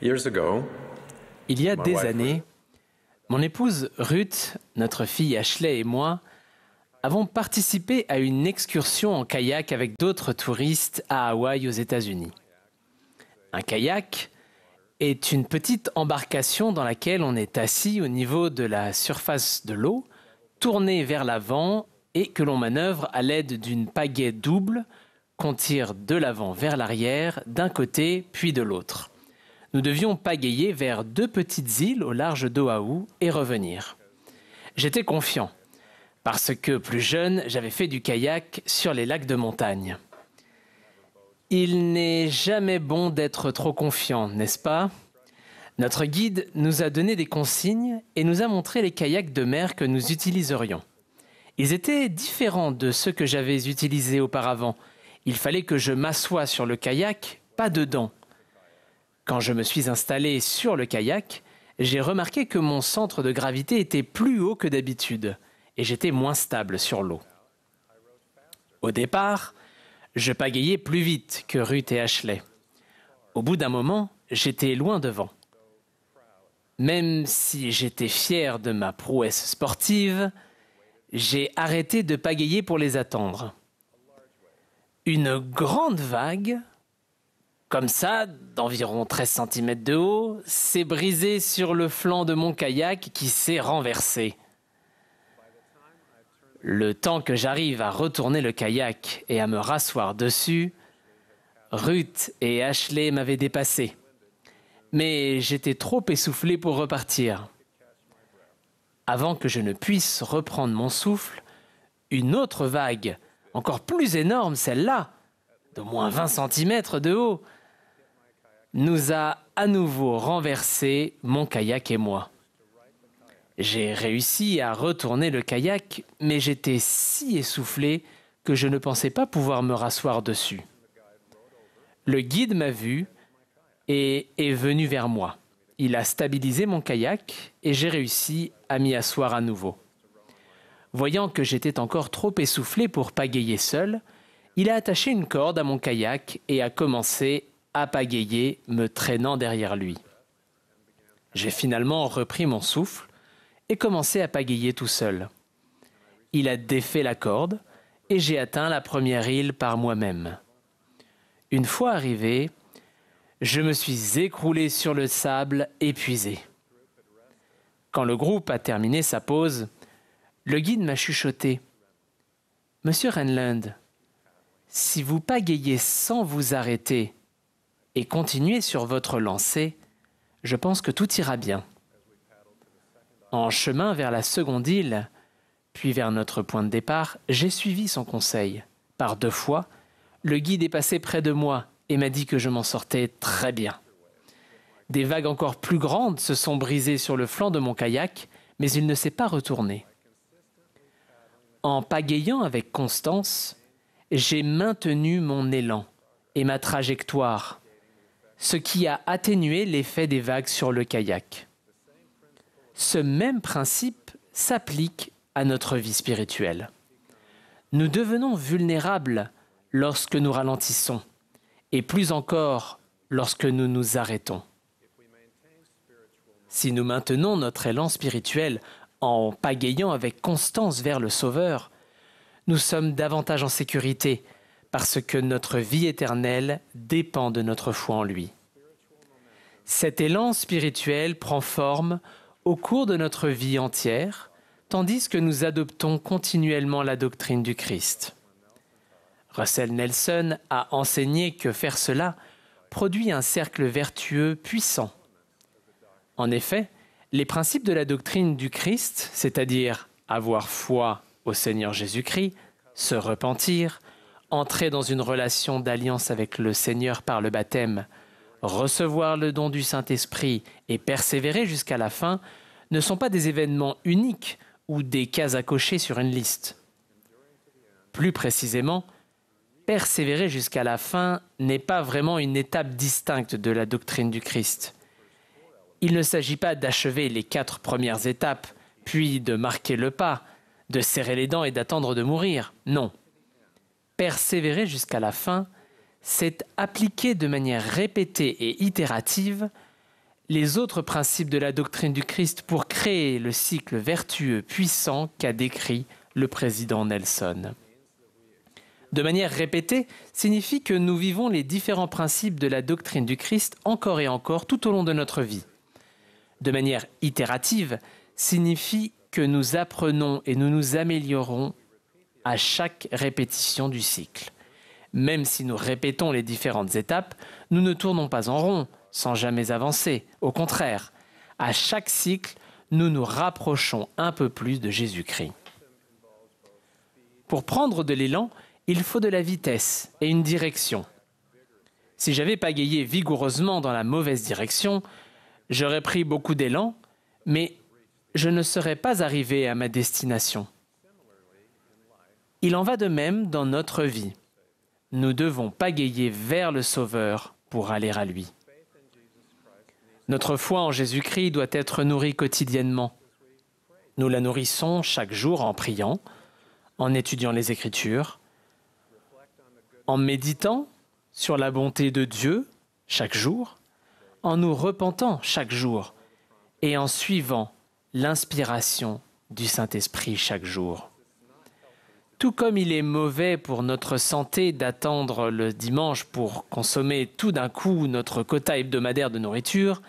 Years ago, Il y a my des wife années, mon épouse Ruth, notre fille Ashley et moi avons participé à une excursion en kayak avec d'autres touristes à Hawaï aux États-Unis. Un kayak est une petite embarcation dans laquelle on est assis au niveau de la surface de l'eau, tourné vers l'avant et que l'on manœuvre à l'aide d'une pagaie double qu'on tire de l'avant vers l'arrière, d'un côté puis de l'autre. Nous devions pagayer vers 2 petites îles au large d'Oahu et revenir. J'étais confiant, parce que plus jeune, j'avais fait du kayak sur les lacs de montagne. Il n'est jamais bon d'être trop confiant, n'est-ce pas ? Notre guide nous a donné des consignes et nous a montré les kayaks de mer que nous utiliserions. Ils étaient différents de ceux que j'avais utilisés auparavant. Il fallait que je m'assoie sur le kayak, pas dedans. Quand je me suis installé sur le kayak, j'ai remarqué que mon centre de gravité était plus haut que d'habitude et j'étais moins stable sur l'eau. Au départ, je pagayais plus vite que Ruth et Ashley. Au bout d'un moment, j'étais loin devant. Même si j'étais fier de ma prouesse sportive, j'ai arrêté de pagayer pour les attendre. Une grande vague, comme ça, d'environ 13 cm de haut, s'est brisée sur le flanc de mon kayak qui s'est renversé. Le temps que j'arrive à retourner le kayak et à me rasseoir dessus, Ruth et Ashley m'avaient dépassé. Mais j'étais trop essoufflé pour repartir. Avant que je ne puisse reprendre mon souffle, une autre vague, encore plus énorme celle-là, d'au moins 20 cm de haut, nous a à nouveau renversé mon kayak et moi. J'ai réussi à retourner le kayak, mais j'étais si essoufflé que je ne pensais pas pouvoir me rasseoir dessus. Le guide m'a vu et est venu vers moi. Il a stabilisé mon kayak et j'ai réussi à m'y asseoir à nouveau. Voyant que j'étais encore trop essoufflé pour pagayer seul, il a attaché une corde à mon kayak et a commencé à pagayer, me traînant derrière lui. J'ai finalement repris mon souffle et commencé à pagayer tout seul. Il a défait la corde et j'ai atteint la première île par moi-même. Une fois arrivé, je me suis écroulé sur le sable, épuisé. Quand le groupe a terminé sa pause, le guide m'a chuchoté. « Monsieur Renland, si vous pagayez sans vous arrêter et continuez sur votre lancée, je pense que tout ira bien. » En chemin vers la seconde île, puis vers notre point de départ, j'ai suivi son conseil. Par 2 fois, le guide est passé près de moi et m'a dit que je m'en sortais très bien. Des vagues encore plus grandes se sont brisées sur le flanc de mon kayak, mais il ne s'est pas retourné. En pagayant avec constance, j'ai maintenu mon élan et ma trajectoire, ce qui a atténué l'effet des vagues sur le kayak. Ce même principe s'applique à notre vie spirituelle. Nous devenons vulnérables lorsque nous ralentissons, et plus encore lorsque nous nous arrêtons. Si nous maintenons notre élan spirituel en pagayant avec constance vers le Sauveur, nous sommes davantage en sécurité parce que notre vie éternelle dépend de notre foi en lui. Cet élan spirituel prend forme au cours de notre vie entière, tandis que nous adoptons continuellement la doctrine du Christ. Russell Nelson a enseigné que faire cela produit un cercle vertueux puissant. En effet, les principes de la doctrine du Christ, c'est-à-dire avoir foi au Seigneur Jésus-Christ, se repentir, entrer dans une relation d'alliance avec le Seigneur par le baptême, recevoir le don du Saint-Esprit et persévérer jusqu'à la fin, ne sont pas des événements uniques ou des cases à cocher sur une liste. Plus précisément, persévérer jusqu'à la fin n'est pas vraiment une étape distincte de la doctrine du Christ. Il ne s'agit pas d'achever les 4 premières étapes, puis de marquer le pas, de serrer les dents et d'attendre de mourir. Non. Persévérer jusqu'à la fin, c'est appliquer de manière répétée et itérative les autres principes de la doctrine du Christ pour créer le cycle vertueux puissant qu'a décrit le président Nelson. De manière répétée signifie que nous vivons les différents principes de la doctrine du Christ encore et encore tout au long de notre vie. De manière itérative signifie que nous apprenons et nous nous améliorons à chaque répétition du cycle. Même si nous répétons les différentes étapes, nous ne tournons pas en rond sans jamais avancer. Au contraire, à chaque cycle, nous nous rapprochons un peu plus de Jésus-Christ. Pour prendre de l'élan, il faut de la vitesse et une direction. Si j'avais pagayé vigoureusement dans la mauvaise direction, j'aurais pris beaucoup d'élan, mais je ne serais pas arrivé à ma destination. Il en va de même dans notre vie. Nous devons pagayer vers le Sauveur pour aller à lui. Notre foi en Jésus-Christ doit être nourrie quotidiennement. Nous la nourrissons chaque jour en priant, en étudiant les Écritures, en méditant sur la bonté de Dieu chaque jour, en nous repentant chaque jour et en suivant l'inspiration du Saint-Esprit chaque jour. Tout comme il est mauvais pour notre santé d'attendre le dimanche pour consommer tout d'un coup notre quota hebdomadaire de nourriture,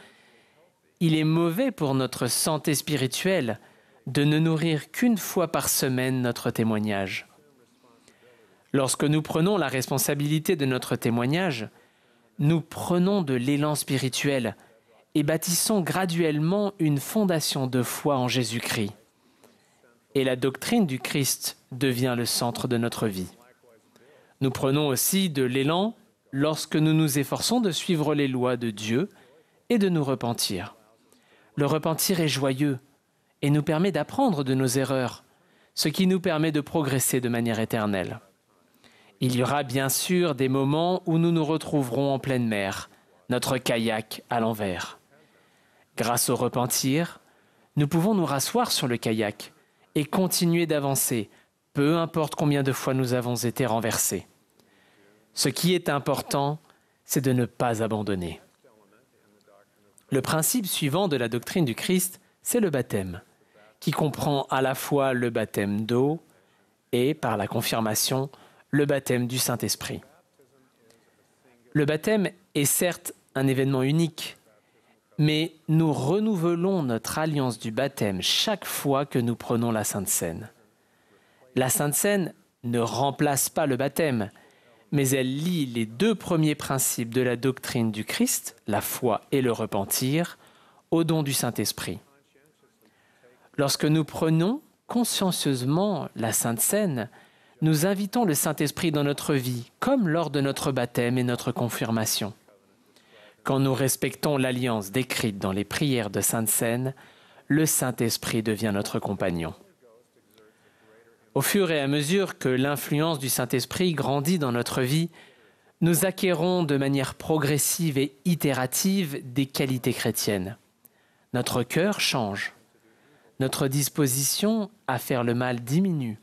il est mauvais pour notre santé spirituelle de ne nourrir qu'une fois par semaine notre témoignage. Lorsque nous prenons la responsabilité de notre témoignage, nous prenons de l'élan spirituel et bâtissons graduellement une fondation de foi en Jésus-Christ. Et la doctrine du Christ devient le centre de notre vie. Nous prenons aussi de l'élan lorsque nous nous efforçons de suivre les lois de Dieu et de nous repentir. Le repentir est joyeux et nous permet d'apprendre de nos erreurs, ce qui nous permet de progresser de manière éternelle. Il y aura bien sûr des moments où nous nous retrouverons en pleine mer, notre kayak à l'envers. Grâce au repentir, nous pouvons nous rasseoir sur le kayak et continuer d'avancer, peu importe combien de fois nous avons été renversés. Ce qui est important, c'est de ne pas abandonner. Le principe suivant de la doctrine du Christ, c'est le baptême, qui comprend à la fois le baptême d'eau et, par la confirmation, le baptême du Saint-Esprit. Le baptême est certes un événement unique, mais nous renouvelons notre alliance du baptême chaque fois que nous prenons la Sainte Seine. La Sainte Seine ne remplace pas le baptême, mais elle lie les deux premiers principes de la doctrine du Christ, la foi et le repentir, au don du Saint-Esprit. Lorsque nous prenons consciencieusement la Sainte Seine, nous invitons le Saint-Esprit dans notre vie, comme lors de notre baptême et notre confirmation. Quand nous respectons l'alliance décrite dans les prières de Sainte Seine, le Saint-Esprit devient notre compagnon. Au fur et à mesure que l'influence du Saint-Esprit grandit dans notre vie, nous acquérons de manière progressive et itérative des qualités chrétiennes. Notre cœur change. Notre disposition à faire le mal diminue.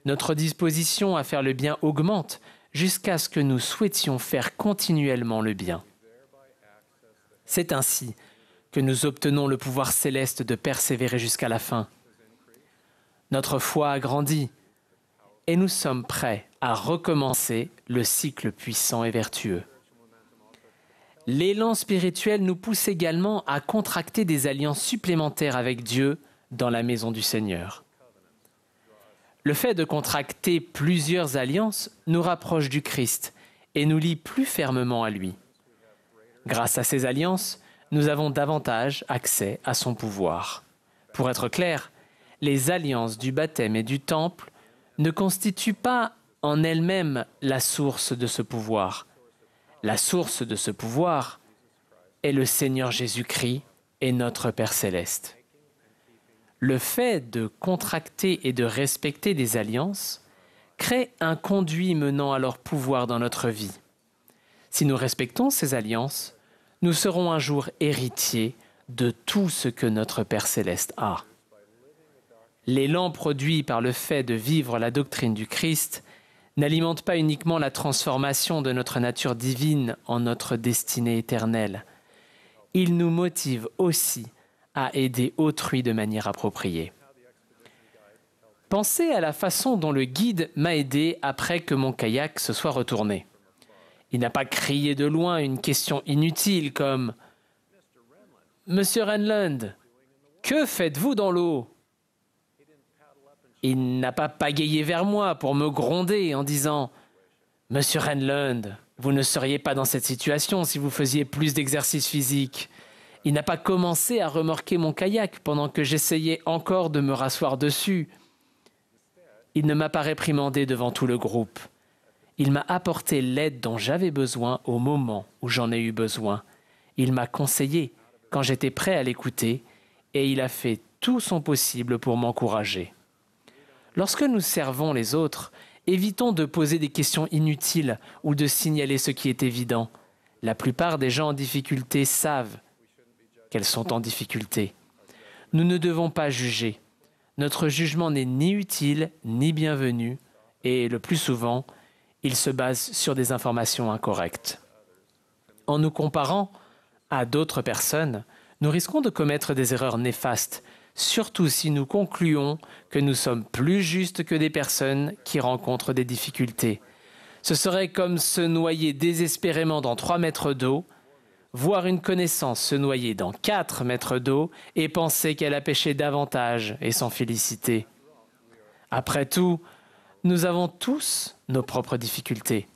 Notre disposition à faire le bien augmente jusqu'à ce que nous souhaitions faire continuellement le bien. C'est ainsi que nous obtenons le pouvoir céleste de persévérer jusqu'à la fin. Notre foi a grandi et nous sommes prêts à recommencer le cycle puissant et vertueux. L'élan spirituel nous pousse également à contracter des alliances supplémentaires avec Dieu dans la maison du Seigneur. Le fait de contracter plusieurs alliances nous rapproche du Christ et nous lie plus fermement à lui. Grâce à ces alliances, nous avons davantage accès à son pouvoir. Pour être clair, les alliances du baptême et du temple ne constituent pas en elles-mêmes la source de ce pouvoir. La source de ce pouvoir est le Seigneur Jésus-Christ et notre Père céleste. Le fait de contracter et de respecter des alliances crée un conduit menant à leur pouvoir dans notre vie. Si nous respectons ces alliances, nous serons un jour héritiers de tout ce que notre Père céleste a. L'élan produit par le fait de vivre la doctrine du Christ n'alimente pas uniquement la transformation de notre nature divine en notre destinée éternelle. il nous motive aussi à aider autrui de manière appropriée. Pensez à la façon dont le guide m'a aidé après que mon kayak se soit retourné. Il n'a pas crié de loin une question inutile comme « Monsieur Renlund, que faites-vous dans l'eau ?» Il n'a pas pagayé vers moi pour me gronder en disant « Monsieur Renlund, vous ne seriez pas dans cette situation si vous faisiez plus d'exercice physique. » Il n'a pas commencé à remorquer mon kayak pendant que j'essayais encore de me rasseoir dessus. Il ne m'a pas réprimandé devant tout le groupe. Il m'a apporté l'aide dont j'avais besoin au moment où j'en ai eu besoin. Il m'a conseillé quand j'étais prêt à l'écouter et il a fait tout son possible pour m'encourager. Lorsque nous servons les autres, évitons de poser des questions inutiles ou de signaler ce qui est évident. La plupart des gens en difficulté savent qu'elles sont en difficulté. Nous ne devons pas juger. Notre jugement n'est ni utile ni bienvenu et, le plus souvent, il se base sur des informations incorrectes. En nous comparant à d'autres personnes, nous risquons de commettre des erreurs néfastes, surtout si nous concluons que nous sommes plus justes que des personnes qui rencontrent des difficultés. Ce serait comme se noyer désespérément dans 3 mètres d'eau, voir une connaissance se noyer dans 4 mètres d'eau et penser qu'elle a péché davantage et s'en féliciter. Après tout, nous avons tous nos propres difficultés.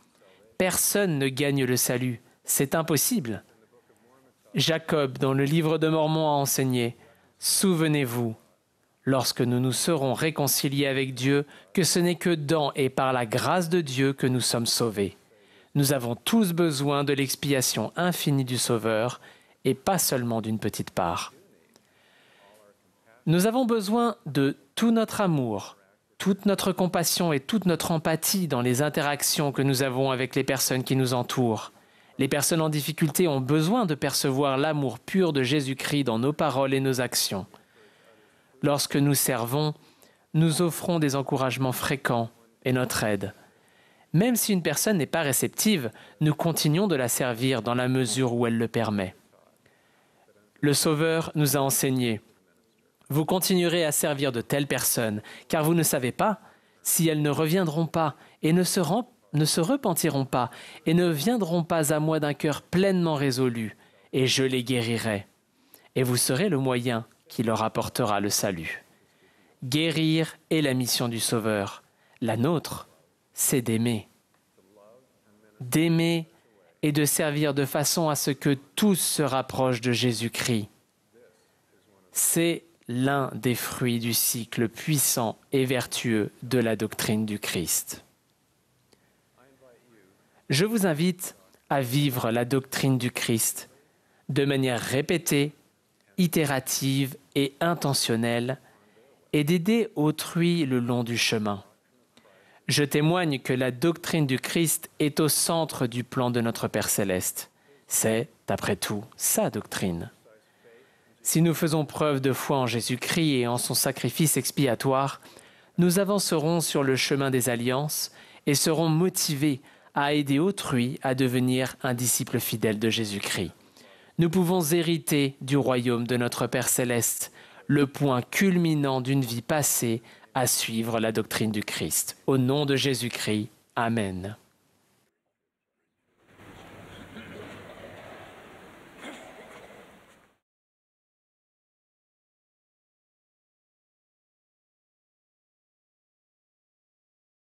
Personne ne gagne le salut, c'est impossible. Jacob, dans le livre de Mormon, a enseigné « Souvenez-vous, lorsque nous nous serons réconciliés avec Dieu, que ce n'est que dans et par la grâce de Dieu que nous sommes sauvés. Nous avons tous besoin de l'expiation infinie du Sauveur et pas seulement d'une petite part. Nous avons besoin de tout notre amour, toute notre compassion et toute notre empathie dans les interactions que nous avons avec les personnes qui nous entourent. Les personnes en difficulté ont besoin de percevoir l'amour pur de Jésus-Christ dans nos paroles et nos actions. Lorsque nous servons, nous offrons des encouragements fréquents et notre aide. Même si une personne n'est pas réceptive, nous continuons de la servir dans la mesure où elle le permet. Le Sauveur nous a enseigné « Vous continuerez à servir de telles personnes, car vous ne savez pas si elles ne reviendront pas et ne se repentiront pas et ne viendront pas à moi d'un cœur pleinement résolu, et je les guérirai. Et vous serez le moyen qui leur apportera le salut. » Guérir est la mission du Sauveur. La nôtre, c'est d'aimer. D'aimer et de servir de façon à ce que tous se rapprochent de Jésus-Christ. C'est l'un des fruits du cycle puissant et vertueux de la doctrine du Christ. Je vous invite à vivre la doctrine du Christ de manière répétée, itérative et intentionnelle et d'aider autrui le long du chemin. Je témoigne que la doctrine du Christ est au centre du plan de notre Père Céleste. C'est, après tout, sa doctrine. Si nous faisons preuve de foi en Jésus-Christ et en son sacrifice expiatoire, nous avancerons sur le chemin des alliances et serons motivés à aider autrui à devenir un disciple fidèle de Jésus-Christ. Nous pouvons hériter du royaume de notre Père Céleste, le point culminant d'une vie passée à suivre la doctrine du Christ. Au nom de Jésus-Christ, Amen.